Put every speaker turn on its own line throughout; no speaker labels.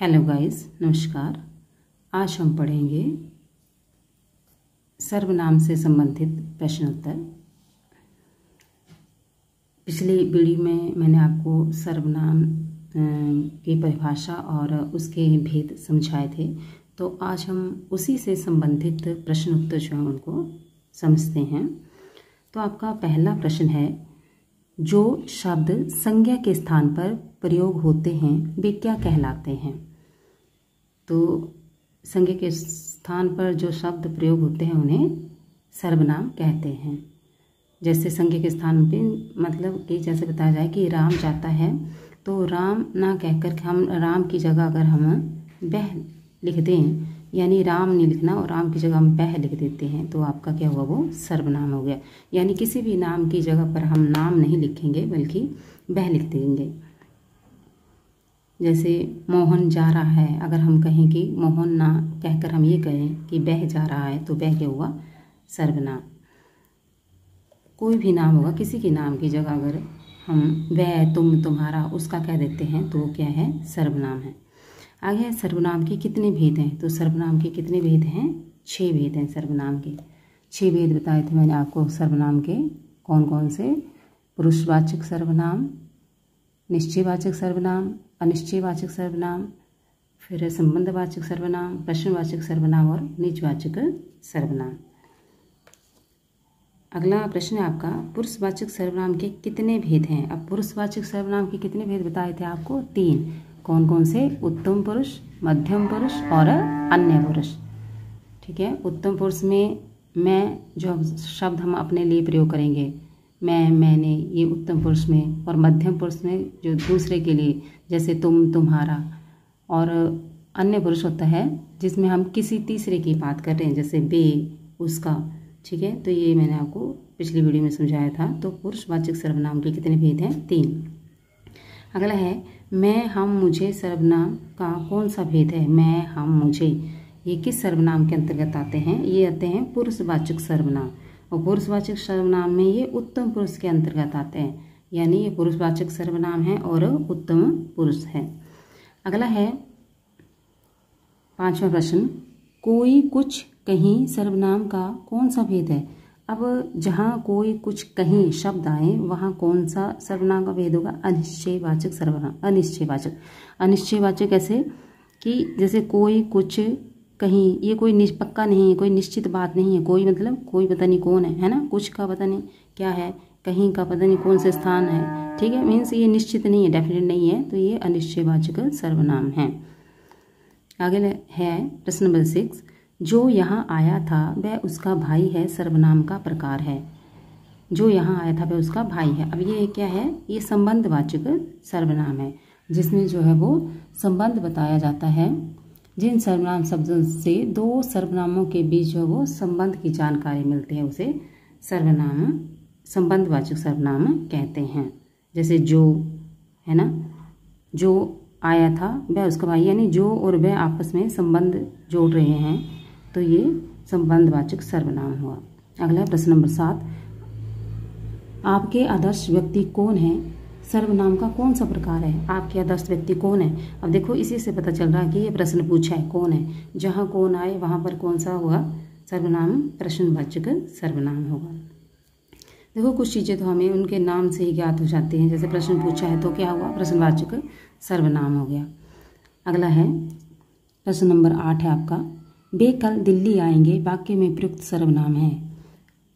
Hello guys, नमस्कार। आज हम पढ़ेंगे सर्वनाम से संबंधित प्रश्न उत्तर। पिछली वीडियो में मैंने आपको सर्वनाम की परिभाषा और उसके भेद समझाए थे, तो आज हम उसी से संबंधित प्रश्न उत्तर जो हैं उनको समझते हैं। तो आपका पहला प्रश्न है, जो शब्द संज्ञा के स्थान पर प्रयोग होते हैं वे क्या कहलाते हैं? तो संज्ञा के स्थान पर जो शब्द प्रयोग होते हैं उन्हें सर्वनाम कहते हैं। जैसे संज्ञा के स्थान पे मतलब कि जैसे बताया जाए कि राम जाता है, तो राम ना कहकर हम राम की जगह अगर हम वह लिख दें, यानी राम नहीं लिखना और राम की जगह हम वह लिख देते हैं, तो आपका क्या हुआ, वो सर्वनाम हो गया। यानी किसी भी नाम की जगह पर हम नाम नहीं लिखेंगे बल्कि वह लिख देंगे। जैसे मोहन जा रहा है, अगर हम कहें कि मोहन ना कहकर हम ये कहें कि वह जा रहा है, तो वह क्या हुआ, सर्वनाम। कोई भी नाम होगा, किसी के नाम की जगह अगर हम वह, तुम, तुम्हारा, उसका कह देते हैं तो वो क्या है, सर्वनाम है। आगे है सर्वनाम के कितने भेद हैं? तो सर्वनाम के कितने भेद हैं? 6 भेद हैं सर्वनाम के। 6 भेद बताए थे मैंने आपको सर्वनाम के। कौन कौन से? पुरुषवाचक सर्वनाम, निश्चयवाचक सर्वनाम, अनिश्चयवाचक सर्वनाम, फिर संबंधवाचक सर्वनाम, प्रश्नवाचक सर्वनाम और निजवाचक सर्वनाम। अगला प्रश्न है आपका, पुरुषवाचक सर्वनाम के कितने भेद हैं? अब पुरुषवाचक सर्वनाम के कितने भेद बताए थे आपको? 3। कौन कौन से? उत्तम पुरुष, मध्यम पुरुष और अन्य पुरुष। ठीक है। उत्तम पुरुष में मैं जो शब्द हम अपने लिए प्रयोग करेंगे, मैं, मैंने, ये उत्तम पुरुष में। और मध्यम पुरुष में जो दूसरे के लिए, जैसे तुम, तुम्हारा। और अन्य पुरुष होता है जिसमें हम किसी तीसरे की बात कर रहे हैं, जैसे वे, उसका। ठीक है। तो ये मैंने आपको पिछली वीडियो में समझाया था। तो पुरुषवाचक सर्वनाम के कितने भेद हैं? 3। अगला है, मैं, हम, मुझे सर्वनाम का कौन सा भेद है? मैं, हम, मुझे, ये किस सर्वनाम के अंतर्गत आते हैं? ये आते हैं पुरुषवाचक सर्वनाम। और पुरुषवाचक सर्वनाम में ये उत्तम पुरुष के अंतर्गत आते हैं, यानी ये पुरुषवाचक सर्वनाम है और उत्तम पुरुष है। अगला है 5वां प्रश्न, कोई, कुछ, कहीं सर्वनाम का कौन सा भेद है? अब जहाँ कोई, कुछ, कहीं शब्द आए वहाँ कौन सा सर्वनाम का भेद होगा? अनिश्चयवाचक सर्वनाम। अनिश्चयवाचक ऐसे कि जैसे कोई, कुछ, कहीं, ये कोई पक्का नहीं है, कोई निश्चित बात नहीं है। कोई मतलब कोई पता नहीं कौन है ना, कुछ का पता नहीं क्या है, कहीं का पता नहीं कौन से स्थान है। ठीक है, मीन्स ये निश्चित नहीं है, डेफिनेट नहीं है, तो ये अनिश्चयवाचक सर्वनाम है। आगे है प्रश्न नंबर 6, जो यहाँ आया था वह उसका भाई है सर्वनाम का प्रकार है। जो यहाँ आया था वह उसका भाई है। अब ये क्या है? ये संबंधवाचक सर्वनाम है, जिसमें जो है वो संबंध बताया जाता है। जिन सर्वनाम शब्दों से 2 सर्वनामों के बीच जो वो संबंध की जानकारी मिलती है, उसे सर्वनाम, संबंधवाचक सर्वनाम कहते हैं। जैसे जो है ना, जो आया था वह उसका भाई, यानी जो और वह आपस में संबंध जोड़ रहे हैं, तो ये संबंधवाचक सर्वनाम हुआ। अगला प्रश्न नंबर 7, आपके आदर्श व्यक्ति कौन है? सर्वनाम का कौन सा प्रकार है? आपके आदर्श व्यक्ति कौन है? अब देखो, इसी से पता चल रहा है कि ये प्रश्न पूछा है कौन है। जहाँ कौन आए वहाँ पर कौन सा होगा? सर्वनाम, प्रश्नवाचक सर्वनाम होगा। देखो, कुछ चीज़ें तो हमें उनके नाम से ही ज्ञात हो जाती हैं। जैसे प्रश्न पूछा है तो क्या हुआ? प्रश्नवाचक सर्वनाम हो गया। अगला है प्रश्न नंबर 8 है आपका, वे कल दिल्ली आएंगे वाक्य में प्रयुक्त सर्वनाम है।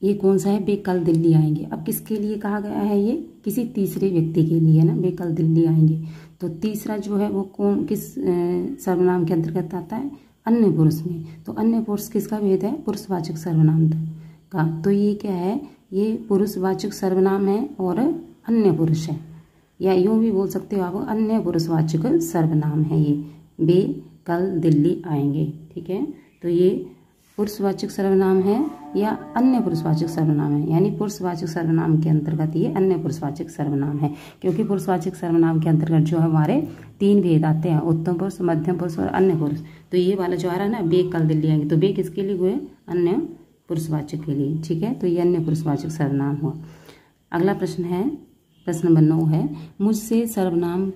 ये कौन सा है? वे कल दिल्ली आएंगे। अब किसके लिए कहा गया है? ये किसी तीसरे व्यक्ति के लिए है ना, वे कल दिल्ली आएंगे। तो तीसरा जो है वो कौन, किस सर्वनाम के अंतर्गत आता है? अन्य पुरुष में। तो अन्य पुरुष किसका भेद है? पुरुषवाचक सर्वनाम का। तो ये क्या है? ये पुरुषवाचक सर्वनाम है और अन्य पुरुष है, या यूँ भी बोल सकते हो आप, अन्य पुरुषवाचक सर्वनाम है ये। वे कल दिल्ली आएंगे। ठीक है। तो ये पुरुषवाचक सर्वनाम है या अन्य पुरुषवाचक सर्वनाम है, यानी पुरुषवाचक सर्वनाम के अंतर्गत ये अन्य पुरुषवाचक सर्वनाम है। क्योंकि पुरुषवाचक सर्वनाम के अंतर्गत जो है हमारे 3 भेद आते हैं, उत्तम पुरुष, मध्यम पुरुष और अन्य पुरुष। तो ये वाला जो आ रहा है ना, वे कल दिल्ली आएंगे, तो वे किसके लिए हुए? अन्य पुरुषवाचक के लिए। ठीक है। तो ये अन्य पुरुषवाचक सर्वनाम हुआ। अगला प्रश्न है, प्रश्न नंबर 9 है, मुझसे सर्वनाम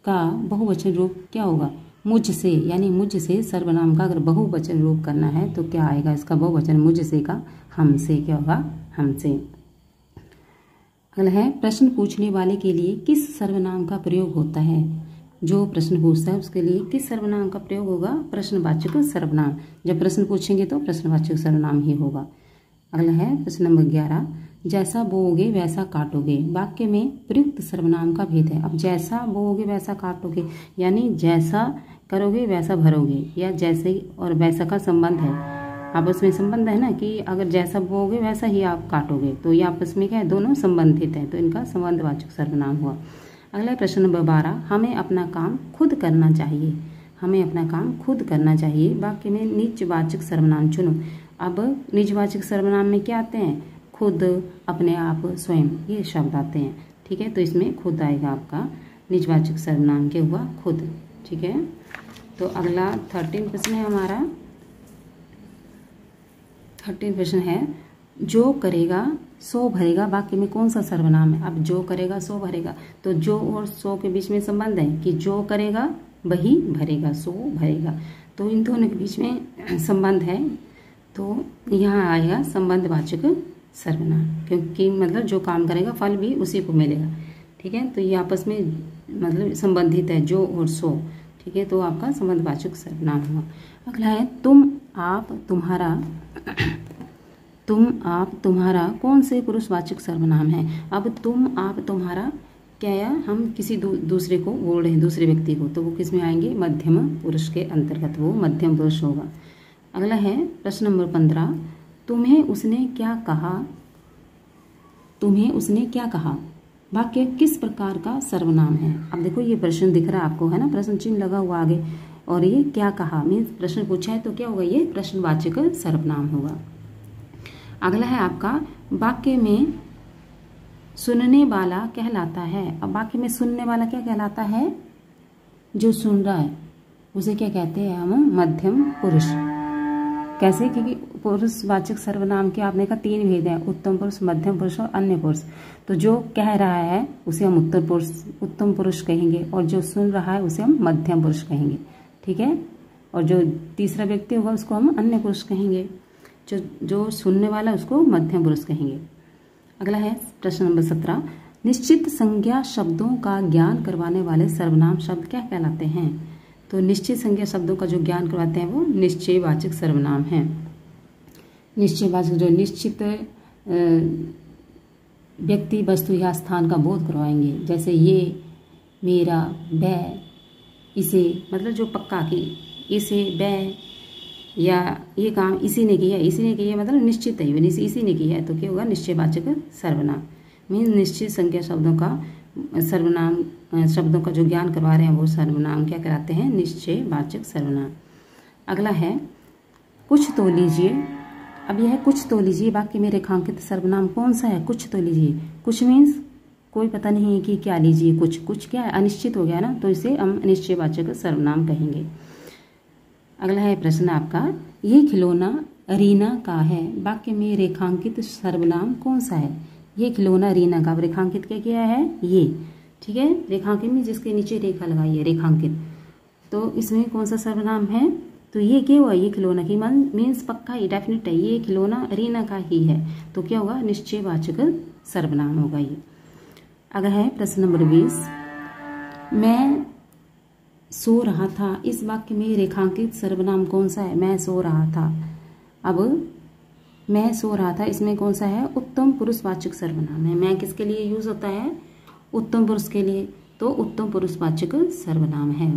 का बहुवचन रूप क्या होगा? मुझसे यानी मुझसे सर्वनाम का अगर बहुवचन रूप करना है तो क्या आएगा इसका बहुवचन मुझसे का हमसे, क्या होगा हमसे। अगला है प्रश्न पूछने वाले के लिए किस सर्वनाम का प्रयोग होता है। जो प्रश्न पूछता है उसके लिए किस सर्वनाम का प्रयोग होगा, प्रश्नवाचक सर्वनाम। जब प्रश्न पूछेंगे तो प्रश्नवाचक सर्वनाम ही होगा। अगला है प्रश्न नंबर 11, जैसा बोओगे वैसा काटोगे वाक्य में प्रयुक्त सर्वनाम का भेद है। अब जैसा बोओगे वैसा काटोगे यानी जैसा करोगे वैसा भरोगे, या जैसे और वैसा का संबंध है, आपस में संबंध है ना कि अगर जैसा बोओगे वैसा ही आप काटोगे, तो ये आपस में क्या है, दोनों संबंधित है, तो इनका संबंधवाचक सर्वनाम हुआ। अगला प्रश्न नंबर 12, हमें अपना काम खुद करना चाहिए। हमें अपना काम खुद करना चाहिए वाक्य में निजवाचक सर्वनाम चुनो। अब निजवाचक सर्वनाम में क्या आते हैं, खुद, अपने आप, स्वयं, ये शब्द आते हैं। ठीक है, तो इसमें खुद आएगा आपका निजवाचक सर्वनाम क्या हुआ, खुद। ठीक है, तो अगला 13 प्रश्न है हमारा। 13 प्रश्न है, जो करेगा सो भरेगा वाक्य में कौन सा सर्वनाम है। अब जो करेगा सो भरेगा, तो जो और सो के बीच में संबंध है कि जो करेगा वही भरेगा, सो भरेगा, तो इन दोनों के बीच में संबंध है, तो यहाँ आएगा संबंधवाचक सर्वनाम, क्योंकि मतलब जो काम करेगा फल भी उसी को मिलेगा। ठीक है, तो ये आपस में मतलब संबंधित है, जो और सो। ठीक है, तो आपका संबंधवाचक सर्वनाम हुआ। अगला है तुम, आप, तुम्हारा। तुम, आप, तुम्हारा कौन से पुरुषवाचक सर्वनाम है। अब तुम, आप, तुम्हारा क्या है, हम किसी दूसरे को बोल रहे हैं, दूसरे व्यक्ति को, तो वो किस में आएंगे, मध्यम पुरुष के अंतर्गत, वो मध्यम पुरुष होगा। अगला है प्रश्न नंबर 15, तुम्हें उसने क्या कहा। तुम्हें उसने क्या कहा वाक्य किस प्रकार का सर्वनाम है। अब देखो ये प्रश्न दिख रहा है आपको, है ना, प्रश्न चिन्ह लगा हुआ आगे, और ये क्या कहा मीन्स प्रश्न पूछा है, तो क्या होगा, ये प्रश्नवाचक सर्वनाम होगा। अगला है आपका वाक्य में सुनने वाला कहलाता है। अब वाक्य में सुनने वाला क्या कहलाता है, जो सुन रहा है उसे क्या कहते हैं हम, मध्यम पुरुष। कैसे, क्योंकि पुरुषवाचक सर्वनाम के आपने कहा 3 भेद हैं, उत्तम पुरुष, मध्यम पुरुष और अन्य पुरुष। तो जो कह रहा है उसे हम उत्तम पुरुष कहेंगे, और जो सुन रहा है उसे हम मध्यम पुरुष कहेंगे। ठीक है, और जो तीसरा व्यक्ति होगा उसको हम अन्य पुरुष कहेंगे, जो सुनने वाला उसको मध्यम पुरुष कहेंगे। अगला है प्रश्न नंबर 17, निश्चित संज्ञा शब्दों का ज्ञान करवाने वाले सर्वनाम शब्द क्या कहलाते हैं। तो निश्चित संज्ञा शब्दों का जो ज्ञान करवाते हैं वो निश्चयवाचक सर्वनाम है। निश्चयवाचक जो निश्चित व्यक्ति, वस्तु या स्थान का बोध करवाएंगे, जैसे ये, मेरा, वह, इसे, मतलब जो पक्का कि इसे, वह, या ये काम इसी ने किया, इसी ने किया मतलब निश्चित है, इसी ने किया है, तो क्या होगा, निश्चयवाचक सर्वनाम। मीन्स निश्चित संज्ञा शब्दों का सर्वनाम, शब्दों का जो ज्ञान करवा रहे हैं वो सर्वनाम क्या कराते हैं, निश्चयवाचक सर्वनाम। अगला है कुछ तो लीजिए। अब यह कुछ तो लीजिए वाक्य में रेखांकित सर्वनाम कौन सा है, कुछ तो लीजिए। कुछ मीन्स कोई पता नहीं है कि क्या लीजिए, कुछ क्या है, अनिश्चित हो गया ना, तो इसे हम निश्चयवाचक सर्वनाम कहेंगे। अगला है प्रश्न आपका, ये खिलौना रीना का है वाक्य में रेखांकित सर्वनाम कौन सा है। ये खिलौना रीना का, रेखांकित क्या किया है, ये। ठीक है, रेखांकित में जिसके नीचे रेखा लगाई है, रेखांकित, तो इसमें कौन सा सर्वनाम है, तो ये क्या हुआ, ये खिलौना की मीन्स पक्का ही डेफिनेट है, ये खिलौना रीना का ही है, तो क्या होगा, निश्चयवाचक सर्वनाम होगा ये। अगर है प्रश्न नंबर 20, मैं सो रहा था, इस वाक्य में रेखांकित सर्वनाम कौन सा है, मैं सो रहा था। अब मैं सो रहा था, इसमें कौन सा है, उत्तम पुरुषवाचक सर्वनाम है। मैं किसके लिए यूज होता है, उत्तम पुरुष के लिए, तो उत्तम पुरुषवाचक सर्वनाम है।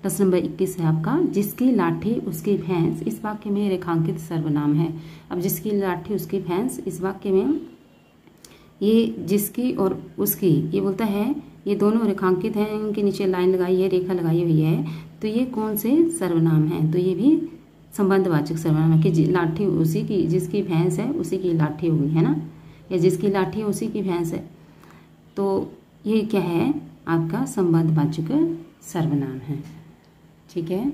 प्रश्न नंबर 21 है आपका, जिसकी लाठी उसकी भैंस, इस वाक्य में रेखांकित सर्वनाम है। अब जिसकी लाठी उसकी भैंस, इस वाक्य में ये जिसकी और उसकी, ये बोलता है ये दोनों रेखांकित हैं, इनके नीचे लाइन लगाई है, रेखा लगाई हुई है, तो ये कौन से सर्वनाम है, तो ये भी संबंधवाचक सर्वनाम है कि लाठी उसी की, जिसकी भैंस है उसी की लाठी होगी, है ना, या जिसकी लाठी है उसी की भैंस है, तो ये क्या है आपका संबंधवाचक सर्वनाम है। ठीक है,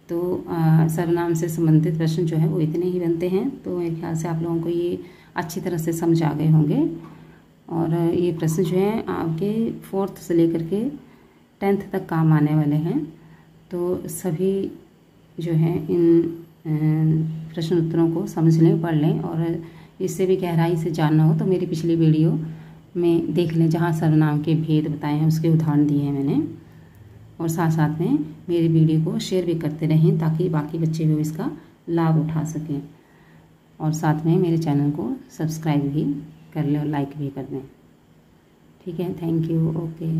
तो सर्वनाम से संबंधित प्रश्न जो है वो इतने ही बनते हैं। तो मेरे ख्याल से आप लोगों को ये अच्छी तरह से समझ आ गए होंगे, और ये प्रश्न जो है आपके 4th से लेकर के 10th तक काम आने वाले हैं। तो सभी जो है इन प्रश्न उत्तरों को समझ लें, पढ़ लें, और इससे भी गहराई से जानना हो तो मेरी पिछली वीडियो में देख लें, जहाँ सर्वनाम के भेद बताए हैं, उसके उदाहरण दिए हैं मैंने। और साथ साथ में मेरी वीडियो को शेयर भी करते रहें ताकि बाकी बच्चे भी इसका लाभ उठा सकें। और साथ में मेरे चैनल को सब्सक्राइब भी कर लें और लाइक भी कर दें। ठीक है, थैंक यू, ओके।